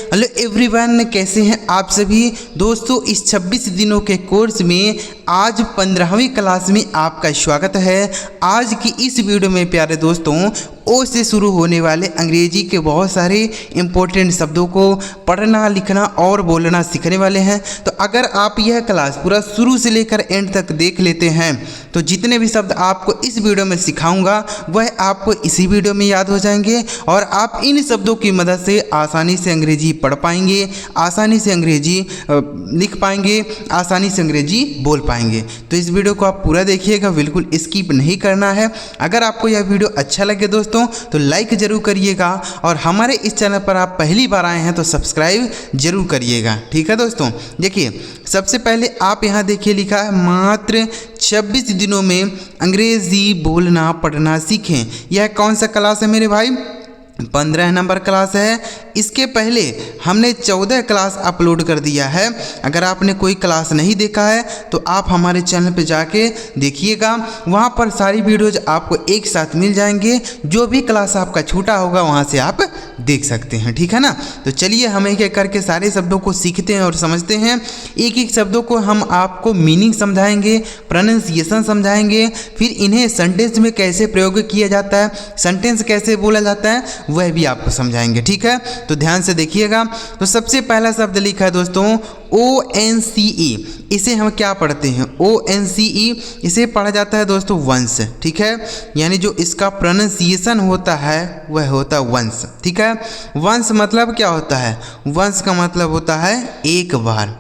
Hello everyone, कैसे हैं आप सभी दोस्तों। इस 26 दिनों के कोर्स में आज 15वीं क्लास में आपका स्वागत है। आज की इस वीडियो में प्यारे दोस्तों ओ से शुरू होने वाले अंग्रेजी के बहुत सारे इंपॉर्टेंट शब्दों को पढ़ना, लिखना और बोलना सीखने वाले हैं। तो अगर आप यह क्लास पूरा शुरू से लेकर एंड तक देख लेते हैं तो जितने भी शब्द आपको इस वीडियो में सिखाऊंगा वह आपको इसी वीडियो में याद हो जाएंगे और आप इन शब्दों की मदद से आसानी से अंग्रेजी पढ़ पाएंगे, आसानी से अंग्रेजी लिख पाएंगे, आसानी से अंग्रेजी बोल पाएंगे। तो इस वीडियो को आप पूरा देखिएगा, बिल्कुल स्किप नहीं करना है। अगर आपको यह वीडियो अच्छा लगे दोस्तों तो लाइक जरूर करिएगा और हमारे इस चैनल पर आप पहली बार आए हैं तो सब्सक्राइब जरूर करिएगा। ठीक है दोस्तों, देखिए सबसे पहले आप यहाँ देखिए लिखा है मात्र 26 दिनों में अंग्रेजी बोलना पढ़ना सीखें। यह कौन सा क्लास है मेरे भाई? 15 नंबर क्लास है। इसके पहले हमने 14 क्लास अपलोड कर दिया है। अगर आपने कोई क्लास नहीं देखा है तो आप हमारे चैनल पे जाके देखिएगा, वहाँ पर सारी वीडियोज आपको एक साथ मिल जाएंगे। जो भी क्लास आपका छूटा होगा वहाँ से आप देख सकते हैं, ठीक है ना। तो चलिए हम एक एक करके सारे शब्दों को सीखते हैं और समझते हैं। एक एक शब्दों को हम आपको मीनिंग समझाएंगे, प्रोनाउंसिएशन समझाएंगे, फिर इन्हें सेंटेंस में कैसे प्रयोग किया जाता है, सेंटेंस कैसे बोला जाता है वह भी आपको समझाएंगे। ठीक है, तो ध्यान से देखिएगा। तो सबसे पहला शब्द लिखा है दोस्तों ONCE। इसे हम क्या पढ़ते हैं? ONCE इसे पढ़ा जाता है दोस्तों वंश। ठीक है, यानी जो इसका प्रोनाउंसिएशन होता है वह होता है वंश। ठीक है, वंश मतलब क्या होता है? वंश का मतलब होता है एक बार।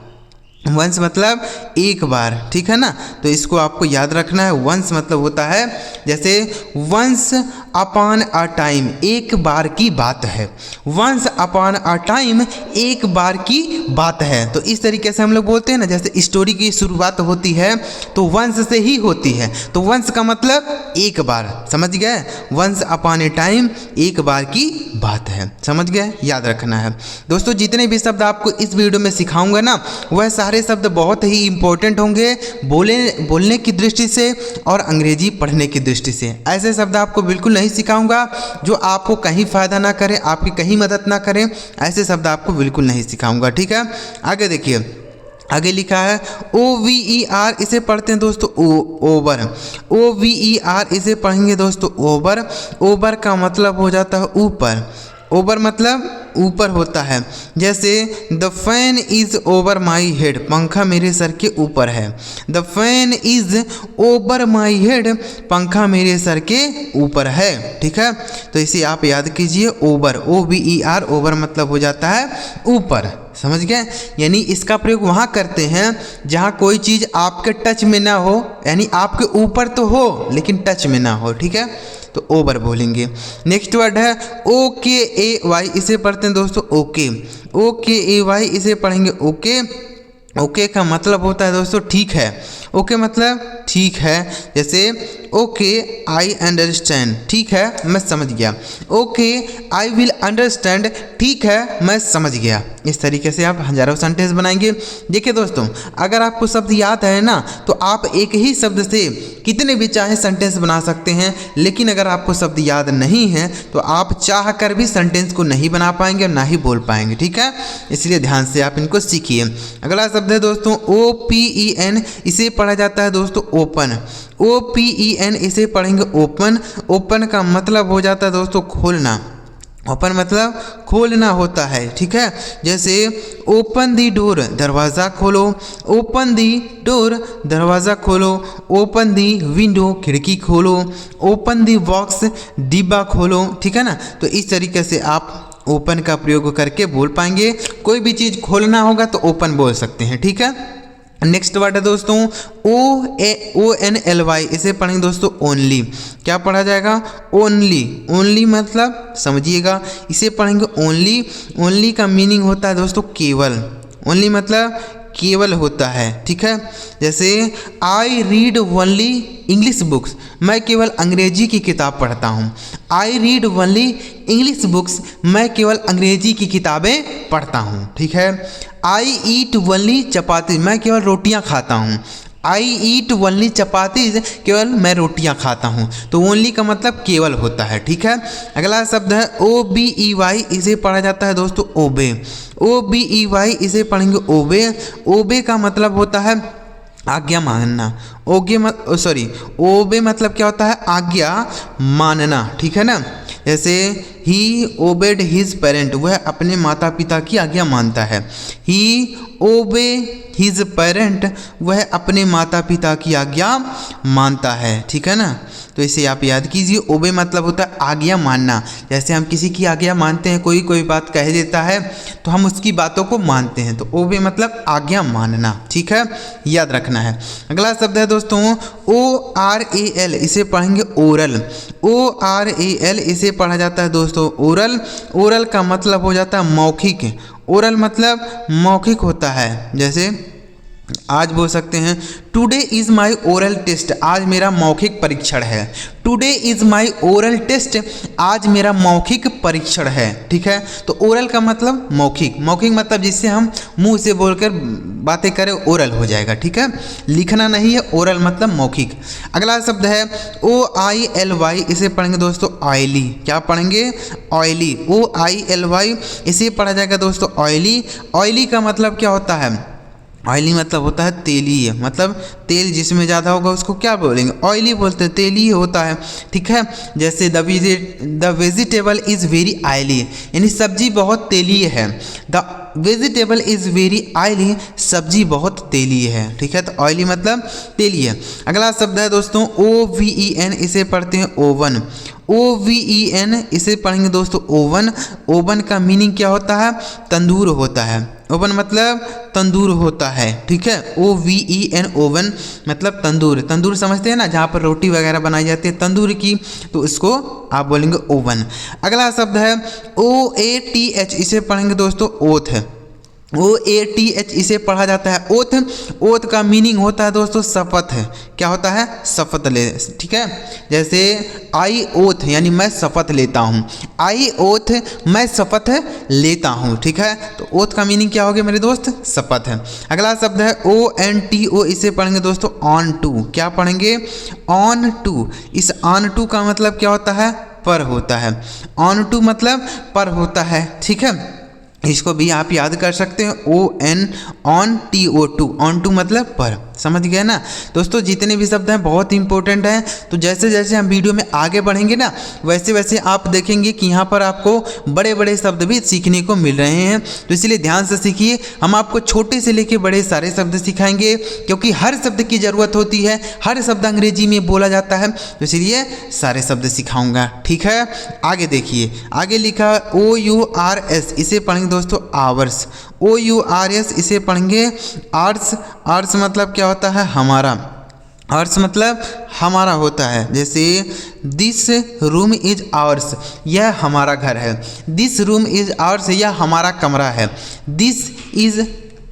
वंश मतलब एक बार, ठीक है ना। तो इसको आपको याद रखना है। वंश मतलब होता है जैसे वंस अपॉन अ टाइम, एक बार की बात है। वंस अपॉन अ टाइम एक बार की बात है। तो इस तरीके से हम लोग बोलते हैं ना, जैसे स्टोरी की शुरुआत होती है तो वंश से ही होती है। तो वंश का मतलब एक बार, समझ गए? वंस अपॉन ए टाइम एक बार की बात है, समझ गए? याद रखना है दोस्तों। जितने भी शब्द आपको इस वीडियो में सिखाऊंगा ना वह सारे शब्द बहुत ही इंपॉर्टेंट होंगे बोलने की दृष्टि से और अंग्रेजी पढ़ने की दृष्टि से। ऐसे शब्द आपको बिल्कुल नहीं सिखाऊंगा जो आपको कहीं फ़ायदा ना करे, आपकी कहीं मदद ना करें। ऐसे शब्द आपको बिल्कुल नहीं सिखाऊंगा। ठीक है, आगे देखिए, आगे लिखा है OVER। इसे पढ़ते हैं दोस्तों ओवर। OVER इसे पढ़ेंगे दोस्तों ओवर। ओवर का मतलब हो जाता है ऊपर। ओवर मतलब ऊपर होता है। जैसे the fan is over my head, पंखा मेरे सर के ऊपर है। The fan is over my head, पंखा मेरे सर के ऊपर है। ठीक है, तो इसे आप याद कीजिए ओवर। OVER ओवर मतलब हो जाता है ऊपर, समझ गए? यानी इसका प्रयोग वहाँ करते हैं जहाँ कोई चीज़ आपके टच में ना हो, यानी आपके ऊपर तो हो लेकिन टच में ना हो। ठीक है, तो ओवर बोलेंगे। नेक्स्ट वर्ड है OKAY। इसे पढ़ते हैं दोस्तों ओके। OKAY इसे पढ़ेंगे ओके। ओके का मतलब होता है दोस्तों ठीक है। ओके मतलब ठीक है। जैसे ओके आई अंडरस्टैंड, ठीक है मैं समझ गया। ओके आई विल अंडरस्टैंड, ठीक है मैं समझ गया। इस तरीके से आप हजारों सेंटेंस बनाएंगे। देखिए दोस्तों, अगर आपको शब्द याद है ना तो आप एक ही शब्द से कितने भी चाहे सेंटेंस बना सकते हैं। लेकिन अगर आपको शब्द याद नहीं है तो आप चाह कर भी सेंटेंस को नहीं बना पाएंगे और ना ही बोल पाएंगे। ठीक है, इसलिए ध्यान से आप इनको सीखिए। अगला शब्द है दोस्तों OPEN। इसे पढ़ा जाता है दोस्तों ओपन। OPEN इसे पढ़ेंगे ओपन। ओपन का मतलब हो जाता है दोस्तों खोलना। ओपन मतलब खोलना होता है। ठीक है, जैसे ओपन दी डोर, दरवाज़ा खोलो। ओपन दी डोर, दरवाज़ा खोलो। ओपन दी विंडो, खिड़की खोलो। ओपन दी बॉक्स, डिब्बा खोलो। ठीक है ना, तो इस तरीके से आप ओपन का प्रयोग करके बोल पाएंगे। कोई भी चीज़ खोलना होगा तो ओपन बोल सकते हैं। ठीक है, नेक्स्ट वर्ड है दोस्तों ONLY। इसे पढ़ेंगे दोस्तों ओनली। क्या पढ़ा जाएगा? ओनली। ओनली मतलब समझिएगा, इसे पढ़ेंगे ओनली। ओनली का मीनिंग होता है दोस्तों केवल। ओनली मतलब केवल होता है। ठीक है, जैसे I read only English books, मैं केवल अंग्रेजी की किताब पढ़ता हूँ। I read only English books, मैं केवल अंग्रेजी की किताबें पढ़ता हूँ। ठीक है, आई ईट ओनली चपाती, मैं केवल रोटियाँ खाता हूँ। आई ईट ओनली चपातीज, केवल मैं रोटियां खाता हूँ। तो ओनली का मतलब केवल होता है, ठीक है। अगला शब्द है OBEY, इसे पढ़ा जाता है दोस्तों ओबे। OBEY इसे पढ़ेंगे ओबे। ओबे का मतलब होता है आज्ञा मानना। ओबे मतलब क्या होता है? आज्ञा मानना, ठीक है ना। जैसे ही ओबेड हिज पेरेंट, वह अपने माता पिता की आज्ञा मानता है। ही ओबे हिज पेरेंट, वह अपने माता पिता की आज्ञा मानता है, ठीक है ना। तो इसे आप याद कीजिए। ओबे मतलब होता है आज्ञा मानना। जैसे हम किसी की आज्ञा मानते हैं, कोई बात कह देता है तो हम उसकी बातों को मानते हैं। तो ओबे मतलब आज्ञा मानना, ठीक है, याद रखना है। अगला शब्द है दोस्तों ORAL, इसे पढ़ेंगे ओरल। ORAL इसे पढ़ा जाता है दोस्तों ओरल। ओरल का मतलब हो जाता है मौखिक। ओरल मतलब मौखिक होता है। जैसे आज बोल सकते हैं today is my oral test, आज मेरा मौखिक परीक्षण है। Today is my oral test, आज मेरा मौखिक परीक्षण है, ठीक है। तो ओरल का मतलब मौखिक। मौखिक मतलब जिससे हम मुंह से बोलकर बातें करें, ओरल हो जाएगा, ठीक है। लिखना नहीं है, ओरल मतलब मौखिक। अगला शब्द है OILY, इसे पढ़ेंगे दोस्तों ऑयली। क्या पढ़ेंगे? ऑयली। OILY इसे पढ़ा जाएगा दोस्तों ऑयली। ऑयली का मतलब क्या होता है? ऑयली मतलब होता है तेलीय, मतलब तेल जिसमें ज़्यादा होगा उसको क्या बोलेंगे? ऑयली बोलते हैं, तेलीय होता है, ठीक है। जैसे the vegetable is very oily, यानी सब्जी बहुत तेलीय है। The vegetable is very oily, सब्जी बहुत तेलीय है, ठीक है। तो ऑयली मतलब तेलीय। अगला शब्द है दोस्तों OVEN, इसे पढ़ते हैं ओवन। OVEN इसे पढ़ेंगे दोस्तों ओवन। ओवन का मीनिंग क्या होता है? तंदूर होता है। ओवन मतलब तंदूर होता है, ठीक है। OVEN ओवन मतलब तंदूर। तंदूर समझते हैं ना, जहाँ पर रोटी वगैरह बनाई जाती है तंदूर की, तो इसको आप बोलेंगे ओवन। अगला शब्द है OATH, इसे पढ़ेंगे दोस्तों ओथ। OATH इसे पढ़ा जाता है ओथ। ओथ का मीनिंग होता है दोस्तों शपथ। क्या होता है? शपथ ले, ठीक है। जैसे आई ओथ यानी मैं शपथ लेता हूँ। आई ओथ, मैं शपथ लेता हूँ, ठीक है। तो ओथ का मीनिंग क्या हो गया मेरे दोस्त? शपथ है। अगला शब्द है ONTO, इसे पढ़ेंगे दोस्तों ऑन टू। क्या पढ़ेंगे? On to. इस ऑन टू का मतलब क्या होता है? पर होता है। ऑन टू मतलब पर होता है, ठीक है। इसको भी आप याद कर सकते हैं ON ऑन टू मतलब पर। समझ गए ना दोस्तों? जितने भी शब्द हैं बहुत इंपॉर्टेंट हैं। तो जैसे जैसे हम वीडियो में आगे बढ़ेंगे ना, वैसे वैसे आप देखेंगे कि यहाँ पर आपको बड़े बड़े शब्द भी सीखने को मिल रहे हैं। तो इसलिए ध्यान से सीखिए। हम आपको छोटे से लेके बड़े सारे शब्द सिखाएंगे, क्योंकि हर शब्द की ज़रूरत होती है। हर शब्द अंग्रेजी में बोला जाता है, तो इसलिए सारे शब्द सिखाऊंगा, ठीक है। आगे देखिए, आगे लिखा OURS, इसे पढ़ेंगे दोस्तों आवर्स। OURS इसे पढ़ेंगे आर्स। आर्स मतलब क्या होता है? हमारा। आर्स मतलब हमारा होता है। जैसे दिस रूम इज आवर्स, यह हमारा घर है। दिस रूम इज आवर्स, यह हमारा कमरा है। दिस इज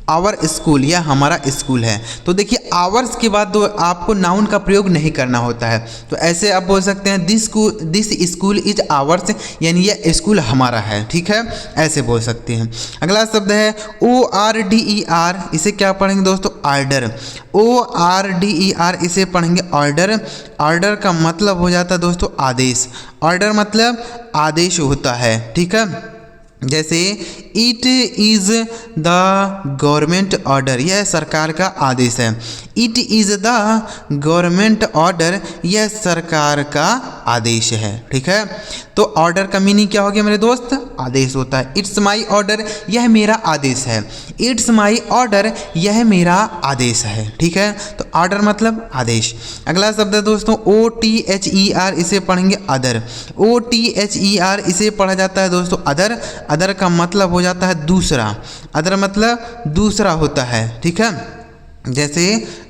आवर स्कूल, यह हमारा स्कूल है। तो देखिए आवर्स के बाद तो आपको नाउन का प्रयोग नहीं करना होता है। तो ऐसे आप बोल सकते हैं दिस स्कूल इज आवर्स, यानी यह स्कूल हमारा है, ठीक है। ऐसे बोल सकते हैं। अगला शब्द है ORDER, इसे क्या पढ़ेंगे दोस्तों? ऑर्डर। ORDER इसे पढ़ेंगे ऑर्डर। ऑर्डर का मतलब हो जाता है दोस्तों आदेश। ऑर्डर मतलब आदेश होता है, ठीक है। जैसे it is the government order, यह सरकार का आदेश है। It is the government order, यह सरकार का आदेश है, ठीक है। तो ऑर्डर का मीनिंग क्या हो गया मेरे दोस्त? आदेश होता है। इट्स माई ऑर्डर, यह मेरा आदेश है। इट्स माई ऑर्डर, यह मेरा आदेश है, ठीक है। तो ऑर्डर मतलब आदेश। अगला शब्द है दोस्तों OTHER, इसे पढ़ेंगे अदर। OTHER इसे पढ़ा जाता है दोस्तों अदर। अदर का मतलब हो जाता है दूसरा। अदर मतलब दूसरा होता है, ठीक है। जैसे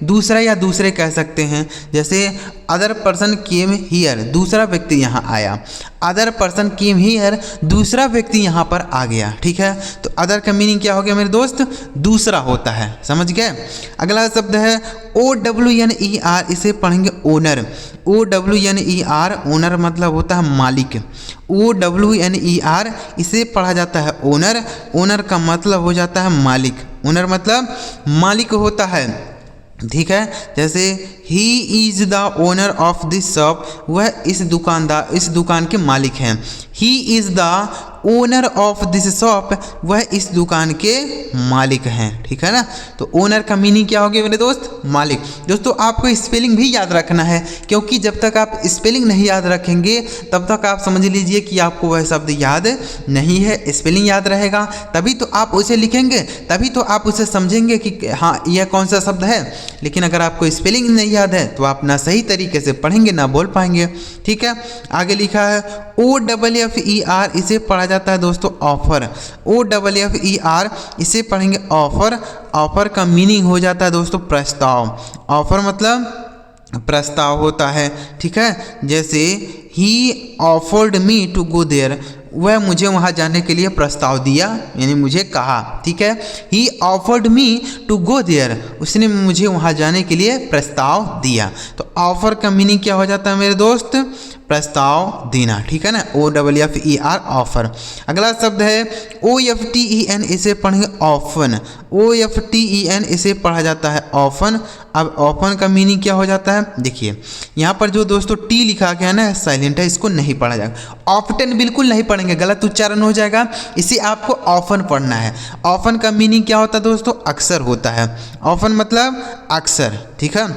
दूसरा या दूसरे कह सकते हैं। जैसे अदर पर्सन केम हियर, दूसरा व्यक्ति यहाँ आया। अदर पर्सन केम हियर, दूसरा व्यक्ति यहाँ पर आ गया, ठीक है। तो अदर का मीनिंग क्या हो गया मेरे दोस्त? दूसरा होता है, समझ गए। अगला शब्द है OWNER, इसे पढ़ेंगे ओनर। OWNER, ओनर मतलब होता है मालिक। OWNER इसे पढ़ा जाता है ओनर। ओनर का मतलब हो जाता है मालिक। ओनर मतलब मालिक होता है। ठीक है। जैसे he is the owner of this shop, वह इस दुकान के मालिक हैं। He is the owner of this shop, वह इस दुकान के मालिक हैं। ठीक है ना। तो ओनर का मीनिंग क्या हो गया मेरे दोस्त? मालिक। दोस्तों आपको स्पेलिंग भी याद रखना है, क्योंकि जब तक आप स्पेलिंग नहीं याद रखेंगे तब तक आप समझ लीजिए कि आपको वह शब्द याद नहीं है। स्पेलिंग याद रहेगा तभी तो आप उसे लिखेंगे, तभी तो आप उसे समझेंगे कि हाँ यह कौन सा शब्द है। लेकिन अगर आपको स्पेलिंग नहीं याद है तो आप ना सही तरीके से पढ़ेंगे ना बोल पाएंगे। ठीक है। आगे लिखा है OFFER, इसे पढ़ा जाता है दोस्तों ऑफर। OFFER, इसे पढ़ेंगे ऑफर। ऑफर का मीनिंग हो जाता है दोस्तों प्रस्ताव। ऑफर मतलब प्रस्ताव होता है। ठीक है। जैसे he offered me to go there, वह मुझे वहाँ जाने के लिए प्रस्ताव दिया, यानी मुझे कहा। ठीक है। He offered me to go there, उसने मुझे वहाँ जाने के लिए प्रस्ताव दिया। तो ऑफर का मीनिंग क्या हो जाता है मेरे दोस्त? प्रस्ताव देना। ठीक है ना। OFFER, offer. अगला शब्द है OFTEN, इसे पढ़ेंगे ऑफन। OFTEN, इसे पढ़ा जाता है ऑफन। अब ऑफन का मीनिंग क्या हो जाता है? देखिए यहाँ पर जो दोस्तों टी लिखा गया ना साइलेंट है, इसको नहीं पढ़ा जाएगा। ऑफ्टन बिल्कुल नहीं पढ़ेंगे, गलत उच्चारण हो जाएगा। इसे आपको ऑफन पढ़ना है। ऑफन का मीनिंग क्या होता है दोस्तों? अक्सर होता है। ऑफन मतलब अक्सर। ठीक है।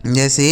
जैसे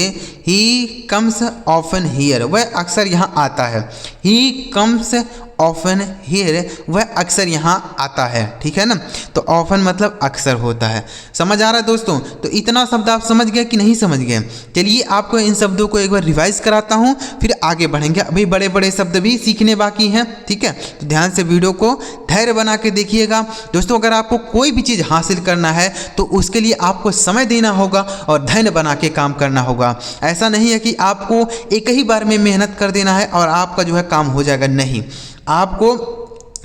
ही कम्स ऑफन हियर, वह अक्सर यहाँ आता है। ही कम्स ऑफन हियर, वह अक्सर यहाँ आता है। ठीक है ना। तो ऑफन मतलब अक्सर होता है। समझ आ रहा है दोस्तों? तो इतना शब्द आप समझ गए कि नहीं समझ गए? चलिए आपको इन शब्दों को एक बार रिवाइज कराता हूँ, फिर आगे बढ़ेंगे। अभी बड़े बड़े शब्द भी सीखने बाकी हैं। ठीक है। तो ध्यान से वीडियो को धैर्य बना के देखिएगा। दोस्तों अगर आपको कोई भी चीज़ हासिल करना है तो उसके लिए आपको समय देना होगा और धैर्य बना के काम करना होगा। ऐसा नहीं है कि आपको एक ही बार में मेहनत कर देना है और आपका जो है काम हो जाएगा। नहीं, आपको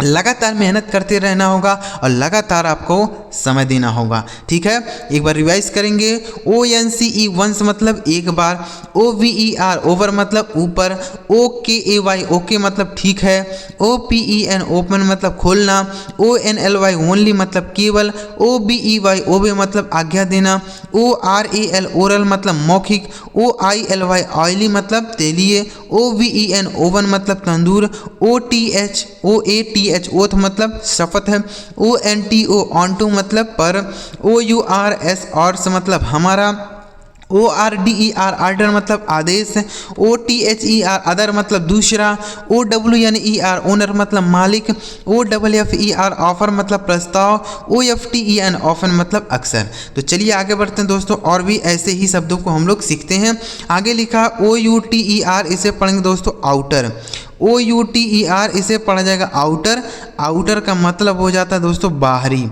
लगातार मेहनत करते रहना होगा और लगातार आपको समय देना होगा। ठीक है। एक बार रिवाइज करेंगे। ONCE, वंस मतलब एक बार। OVER, ओवर मतलब ऊपर। OKAY, ओके मतलब ठीक है। OPEN, ओपन मतलब खोलना। ONLY, ओनली मतलब केवल। OBEY, ओबे मतलब आज्ञा देना। ORAL, ओरल मतलब मौखिक। OILY, ऑयली मतलब तेलीय। OVEN, ओवन मतलब तंदूर। OATH, ओथ मतलब शपथ है। ONTO, ऑनटू मतलब पर। OURS, ऑर्स मतलब हमारा। ORDER, आर्डर मतलब आदेश। OTHER, अदर मतलब दूसरा। OWNER, ओनर मतलब मालिक। OFFER, ऑफर मतलब प्रस्ताव। OFTEN, ऑफन मतलब अक्सर। तो चलिए आगे बढ़ते हैं दोस्तों, और भी ऐसे ही शब्दों को हम लोग सीखते हैं। आगे लिखा OUTER, इसे पढ़ेंगे दोस्तों आउटर। OUTER, इसे पढ़ा जाएगा आउटर। आउटर का मतलब हो जाता है दोस्तों बाहरी।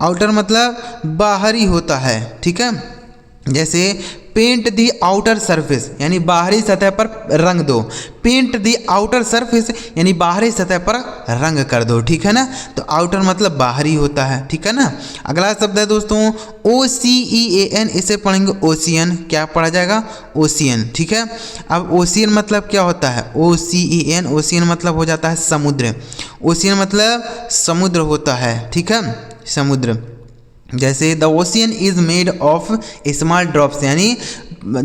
आउटर मतलब बाहरी होता है। ठीक है। जैसे पेंट दी आउटर सरफेस, यानी बाहरी सतह पर रंग दो। पेंट दी आउटर सरफेस यानी बाहरी सतह पर रंग कर दो। ठीक है ना। तो आउटर मतलब बाहरी होता है। ठीक है ना। अगला शब्द है दोस्तों OCEAN, इसे पढ़ेंगे ओशियन। क्या पढ़ा जाएगा? ओशियन। ठीक है। अब ओशियन मतलब क्या होता है? OCEAN, ओशियन मतलब हो जाता है समुद्र। ओशियन मतलब समुद्र होता है। ठीक है। समुद्र। जैसे the ocean is made of small drops, यानी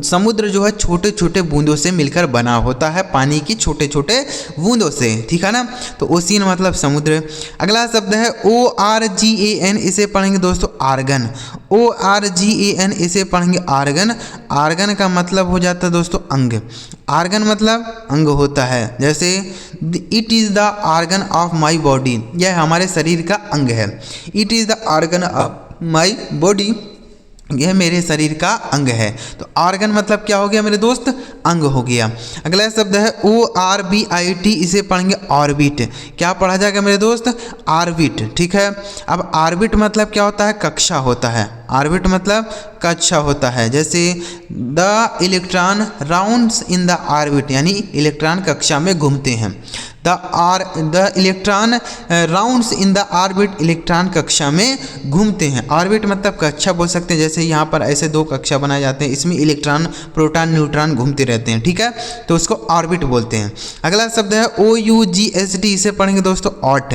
समुद्र जो है छोटे छोटे बूंदों से मिलकर बना होता है, पानी की छोटे छोटे बूंदों से। ठीक है ना। तो ओशियन मतलब समुद्र। अगला शब्द है ORGAN, इसे पढ़ेंगे दोस्तों आर्गन। ORGAN, इसे पढ़ेंगे आर्गन। आर्गन का मतलब हो जाता है दोस्तों अंग। आर्गन मतलब अंग होता है। जैसे it is the organ of my body, यह हमारे शरीर का अंग है। It is the organ of my body, यह मेरे शरीर का अंग है। तो ऑर्गन मतलब क्या हो गया मेरे दोस्त? अंग हो गया। अगला शब्द है ORBIT, इसे पढ़ेंगे ऑर्बिट। क्या पढ़ा जाएगा मेरे दोस्त? ऑर्बिट। ठीक है। अब ऑर्बिट मतलब क्या होता है? कक्षा होता है। ऑर्बिट मतलब कक्षा होता है। जैसे the electron rounds in the orbit, यानी इलेक्ट्रॉन कक्षा में घूमते हैं। The electron rounds in the orbit, electron कक्षा में घूमते हैं। ऑर्बिट मतलब कक्षा बोल सकते हैं। जैसे यहाँ पर ऐसे दो कक्षा बनाए जाते हैं, इसमें इलेक्ट्रॉन प्रोटॉन न्यूट्रॉन घूमते रहते हैं। ठीक है। तो उसको ऑर्बिट बोलते हैं। अगला शब्द है OUGHT, इसे पढ़ेंगे दोस्तों ऑट।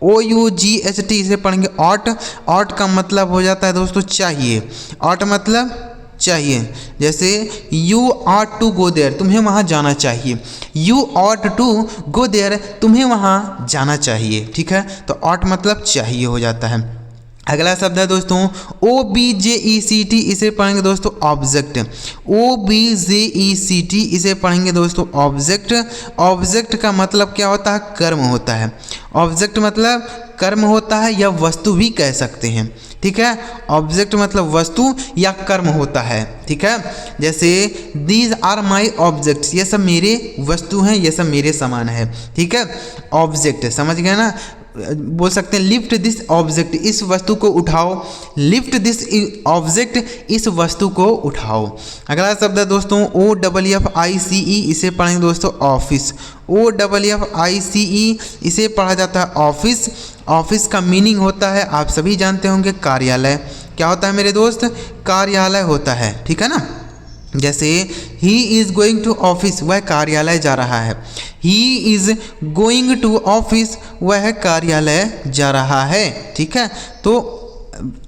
OUGHT, इसे पढ़ेंगे ऑट। ऑट का मतलब हो जाता है दोस्तों चाहिए। ऑट मतलब चाहिए। जैसे you ought to go there, तुम्हें वहाँ जाना चाहिए। You ought to go there, तुम्हें वहाँ जाना चाहिए। ठीक है, तो ऑट मतलब चाहिए हो जाता है। अगला शब्द है दोस्तों OBJECT, इसे पढ़ेंगे दोस्तों ऑब्जेक्ट। OBJECT इसे पढ़ेंगे दोस्तों ऑब्जेक्ट। ऑब्जेक्ट का मतलब क्या होता है? कर्म होता है। ऑब्जेक्ट मतलब कर्म होता है या वस्तु भी कह सकते हैं। ठीक है, ऑब्जेक्ट मतलब वस्तु या कर्म होता है। ठीक है, जैसे दीज आर माई ऑब्जेक्ट्स, ये सब मेरे वस्तु हैं, ये सब मेरे सामान है। ठीक है, ऑब्जेक्ट समझ गए ना। बोल सकते हैं लिफ्ट दिस ऑब्जेक्ट, इस वस्तु को उठाओ। लिफ्ट दिस ऑब्जेक्ट, इस वस्तु को उठाओ। अगला शब्द है दोस्तों OFFICE, इसे पढ़ेंगे दोस्तों ऑफिस। OFFICE इसे पढ़ा जाता है ऑफिस। ऑफिस का मीनिंग होता है, आप सभी जानते होंगे, कार्यालय। क्या होता है मेरे दोस्त? कार्यालय होता है। ठीक है ना। जैसे he is going to office, वह कार्यालय जा रहा है। He is going to office, वह कार्यालय जा रहा है। ठीक है, तो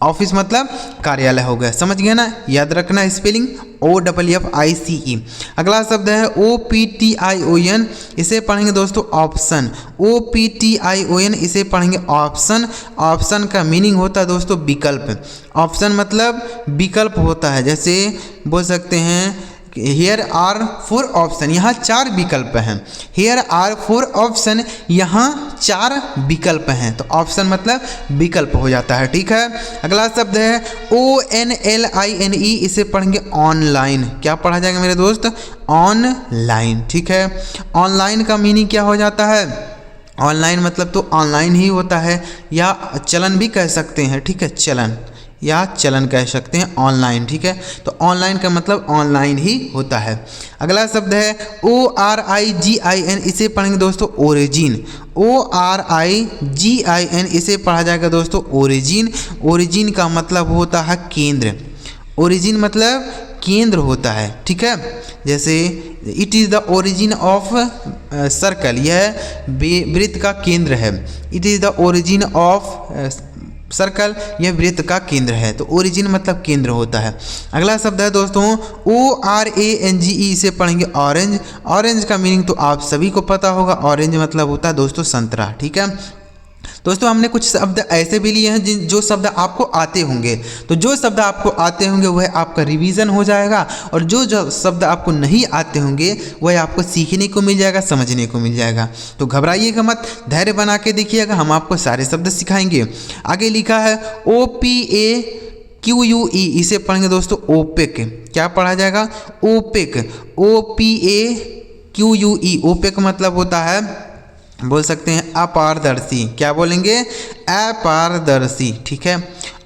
ऑफिस मतलब कार्यालय हो गया। समझ गए ना, याद रखना स्पेलिंग OFFICE। अगला शब्द है OPTION, इसे पढ़ेंगे दोस्तों ऑप्शन। OPTION इसे पढ़ेंगे ऑप्शन। ऑप्शन का मीनिंग होता है दोस्तों विकल्प। ऑप्शन मतलब विकल्प होता है। जैसे बोल सकते हैं हियर आर 4 ऑप्शन, यहाँ 4 विकल्प हैं। हियर आर 4 ऑप्शन, यहाँ 4 विकल्प हैं। तो ऑप्शन मतलब विकल्प हो जाता है। ठीक है, अगला शब्द है ONLINE, इसे पढ़ेंगे ऑनलाइन। क्या पढ़ा जाएगा मेरे दोस्त? ऑनलाइन। ठीक है, ऑनलाइन का मीनिंग क्या हो जाता है? ऑनलाइन मतलब तो ऑनलाइन ही होता है, या चलन भी कह सकते हैं। ठीक है, चलन या चलन कह सकते हैं ऑनलाइन। ठीक है, तो ऑनलाइन का मतलब ऑनलाइन ही होता है। अगला शब्द है ORIGIN, इसे पढ़ेंगे दोस्तों ओरिजिन। ORIGIN इसे पढ़ा जाएगा दोस्तों ओरिजिन। ओरिजिन का मतलब होता है केंद्र। ओरिजिन मतलब केंद्र होता है। ठीक है, जैसे it is the origin of circle, यह वृत्त का केंद्र है। It is the origin of circle, यह वृत्त का केंद्र है। तो ओरिजिन मतलब केंद्र होता है। अगला शब्द है दोस्तों ORANGE, इसे पढ़ेंगे ऑरेंज। ऑरेंज का मीनिंग तो आप सभी को पता होगा, ऑरेंज मतलब होता है दोस्तों संतरा। ठीक है दोस्तों, हमने कुछ शब्द ऐसे भी लिए हैं जो शब्द आपको आते होंगे। तो जो शब्द आपको आते होंगे वह आपका रिवीजन हो जाएगा, और जो शब्द आपको नहीं आते होंगे वह आपको सीखने को मिल जाएगा, समझने को मिल जाएगा। तो घबराइएगा मत, धैर्य बना के देखिएगा, हम आपको सारे शब्द सिखाएंगे। आगे लिखा है OPAQUE, इसे पढ़ेंगे दोस्तों ओपेक। क्या पढ़ा जाएगा? ओपेक। OPAQUE, ओपेक मतलब होता है, बोल सकते हैं अपारदर्शी। क्या बोलेंगे? अपारदर्शी। ठीक है,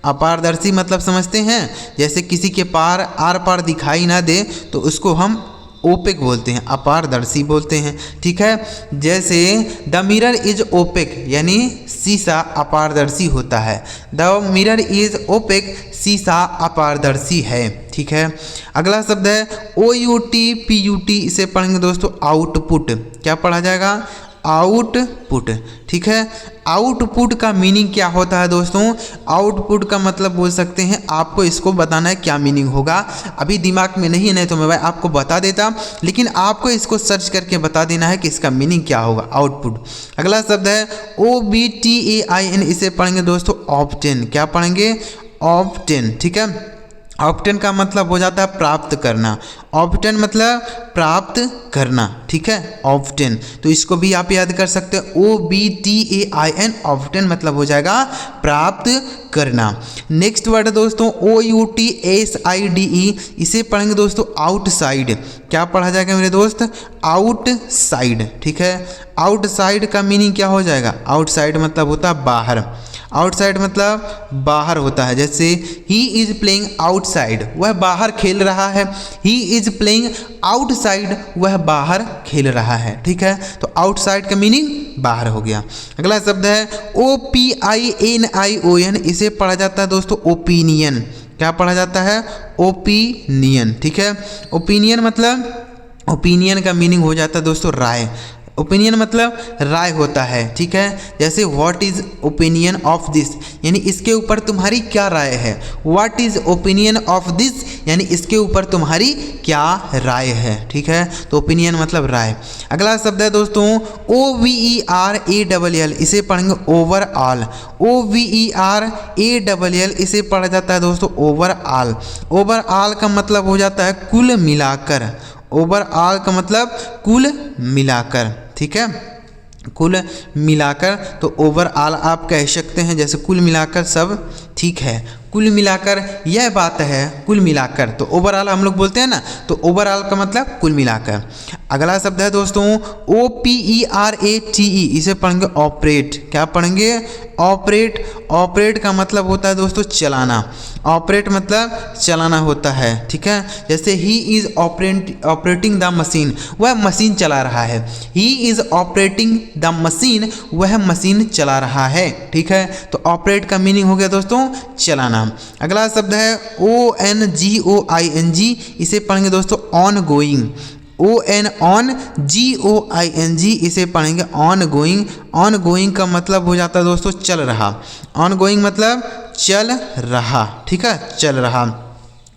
अपारदर्शी मतलब समझते हैं, जैसे किसी के पार आर पार दिखाई ना दे तो उसको हम ओपेक बोलते हैं, अपारदर्शी बोलते हैं। ठीक है, जैसे द मिरर इज ओपेक, यानी शीशा अपारदर्शी होता है। द मिरर इज ओपेक, शीशा अपारदर्शी है। ठीक है, अगला शब्द है OUTPUT, इसे पढ़ेंगे दोस्तों आउटपुट। क्या पढ़ा जाएगा? आउटपुट। ठीक है, आउटपुट का मीनिंग क्या होता है दोस्तों? आउटपुट का मतलब बोल सकते हैं, आपको इसको बताना है क्या मीनिंग होगा। अभी दिमाग में नहीं है, नहीं तो मैं आपको बता देता, लेकिन आपको इसको सर्च करके बता देना है कि इसका मीनिंग क्या होगा, आउटपुट। अगला शब्द है OBTAIN, इसे पढ़ेंगे दोस्तों ऑब्टेन। क्या पढ़ेंगे? ऑब्टेन। ठीक है, ऑब्टेन का मतलब हो जाता है प्राप्त करना। ऑब्टेन मतलब प्राप्त करना। ठीक है, ऑब्टेन, तो इसको भी आप याद कर सकते हैं OBTAIN, ऑब्टेन मतलब हो जाएगा प्राप्त करना। नेक्स्ट वर्ड है दोस्तों OUTSIDE, इसे पढ़ेंगे दोस्तों आउटसाइड। क्या पढ़ा जाएगा मेरे दोस्त? आउटसाइड। ठीक है, आउटसाइड का मीनिंग क्या हो जाएगा? आउटसाइड मतलब होता है बाहर। आउटसाइड मतलब बाहर होता है। जैसे ही इज प्लेइंग आउटसाइड, वह बाहर खेल रहा है। ही इज प्लेइंग आउटसाइड, वह बाहर खेल रहा है। ठीक है, तो आउटसाइड का मीनिंग बाहर हो गया। अगला शब्द है OPINION, इसे पढ़ा जाता है दोस्तों ओपिनियन। क्या पढ़ा जाता है? ओपिनियन। ठीक है, ओपिनियन मतलब, ओपिनियन का मीनिंग हो जाता है दोस्तों राय। ओपिनियन मतलब राय होता है, ठीक है। जैसे what is opinion of this, यानी इसके ऊपर तुम्हारी क्या राय है। What is opinion of this, यानी इसके ऊपर तुम्हारी क्या राय है, ठीक है। तो ओपिनियन मतलब राय। अगला शब्द है दोस्तों OVERALL, इसे पढ़ेंगे ओवरऑल। OVERALL इसे पढ़ा जाता है दोस्तों ओवरऑल। ओवरऑल का मतलब हो जाता है कुल मिलाकर। ओवरऑल का मतलब कुल मिलाकर, ठीक है, कुल मिलाकर। तो ओवरऑल आप कह सकते हैं, जैसे कुल मिलाकर सब ठीक है, कुल मिलाकर यह बात है, कुल मिलाकर। तो ओवरऑल हम लोग बोलते हैं ना, तो ओवरऑल का मतलब कुल मिलाकर। अगला शब्द है दोस्तों OPERATE, इसे पढ़ेंगे ऑपरेट। क्या पढ़ेंगे? ऑपरेट। ऑपरेट का मतलब होता है दोस्तों चलाना। ऑपरेट मतलब चलाना होता है, ठीक है। जैसे he is operating the machine, वह मशीन चला रहा है। He is operating the machine, वह मशीन चला रहा है, ठीक है। तो ऑपरेट का मीनिंग हो गया दोस्तों चलाना। अगला शब्द है ONGOING, इसे पढ़ेंगे दोस्तों ऑन गोइंग। ONGOING, इसे पढ़ेंगे ऑन गोइंग। ऑन गोइंग का मतलब हो जाता है दोस्तों चल रहा। ऑन गोइंग मतलब चल रहा, ठीक है, चल रहा।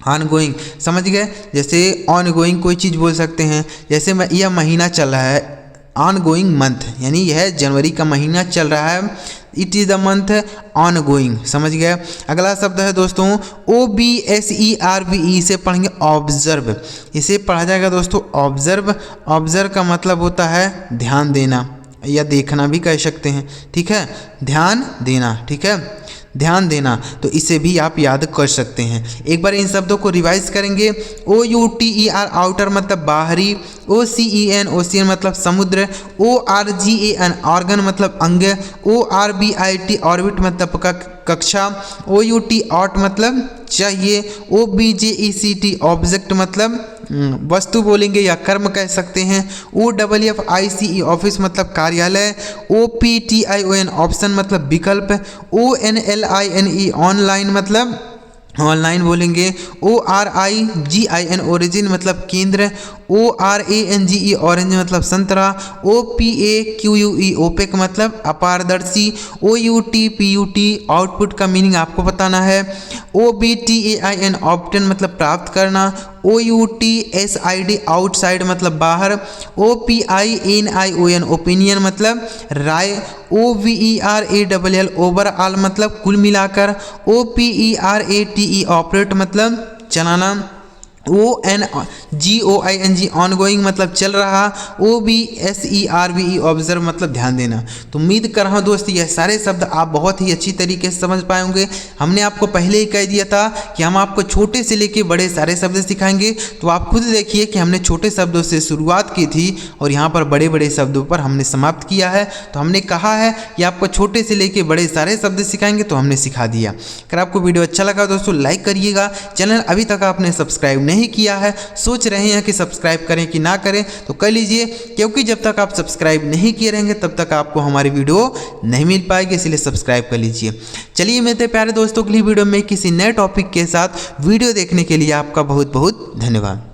ऑन गोइंग समझ गए। जैसे ऑन गोइंग कोई चीज़ बोल सकते हैं, जैसे यह महीना चल रहा है, ऑन गोइंग मंथ, यानी यह जनवरी का महीना चल रहा है, it is the month on going, समझ गए। अगला शब्द है दोस्तों OBSERVE, इसे पढ़ेंगे ऑब्जर्व। इसे पढ़ा जाएगा दोस्तों ऑब्जर्व। ऑब्जर्व का मतलब होता है ध्यान देना या देखना भी कह सकते हैं, ठीक है, ध्यान देना, ठीक है, ध्यान देना। तो इसे भी आप याद कर सकते हैं। एक बार इन शब्दों को रिवाइज करेंगे। OUTER आउटर मतलब बाहरी। OCEN ओशियन मतलब समुद्र। ORGAN ऑर्गन मतलब अंग। ORBIT ऑर्बिट मतलब कक्षा। OUT ऑट मतलब चाहिए। OBJECT ऑब्जेक्ट मतलब वस्तु बोलेंगे या कर्म कह सकते हैं। OFFICE ऑफिस मतलब कार्यालय। OPTION ऑप्शन मतलब विकल्प। ONLINE ऑनलाइन मतलब ऑनलाइन बोलेंगे। ORIGIN ओरिजिन मतलब केंद्र। ORANGE ऑरेंज मतलब संतरा। OPAQUE ओपेक मतलब अपारदर्शी। OUTPUT आउटपुट का मीनिंग आपको बताना है। OBTAIN ऑब्टेन मतलब प्राप्त करना। OUTSID आउटसाइड मतलब बाहर। OPINION ओपिनियन मतलब राय। OVERALL ओवरऑल मतलब कुल मिलाकर। OPERATE ऑपरेट मतलब चलाना। ONGOING ऑन गोइंग मतलब चल रहा। OBSERVE ऑब्जर्व मतलब ध्यान देना। तो उम्मीद कर रहा हूँ दोस्त ये सारे शब्द आप बहुत ही अच्छी तरीके से समझ पाए होंगे। हमने आपको पहले ही कह दिया था कि हम आपको छोटे से लेके बड़े सारे शब्द सिखाएंगे, तो आप खुद देखिए कि हमने छोटे शब्दों से शुरुआत की थी और यहाँ पर बड़े बड़े शब्दों पर हमने समाप्त किया है। तो हमने कहा है कि आपको छोटे से लेके बड़े सारे शब्द सिखाएंगे, तो हमने सिखा दिया। अगर आपको वीडियो अच्छा लगा दोस्तों लाइक करिएगा। चैनल अभी तक आपने सब्सक्राइब नहीं किया है, सोच रहे हैं कि सब्सक्राइब करें कि ना करें, तो कर लीजिए, क्योंकि जब तक आप सब्सक्राइब नहीं किए रहेंगे तब तक आपको हमारी वीडियो नहीं मिल पाएगी, इसलिए सब्सक्राइब कर लीजिए। चलिए मेरे प्यारे दोस्तों, अगली वीडियो में किसी नए टॉपिक के साथ वीडियो देखने के लिए आपका बहुत बहुत धन्यवाद।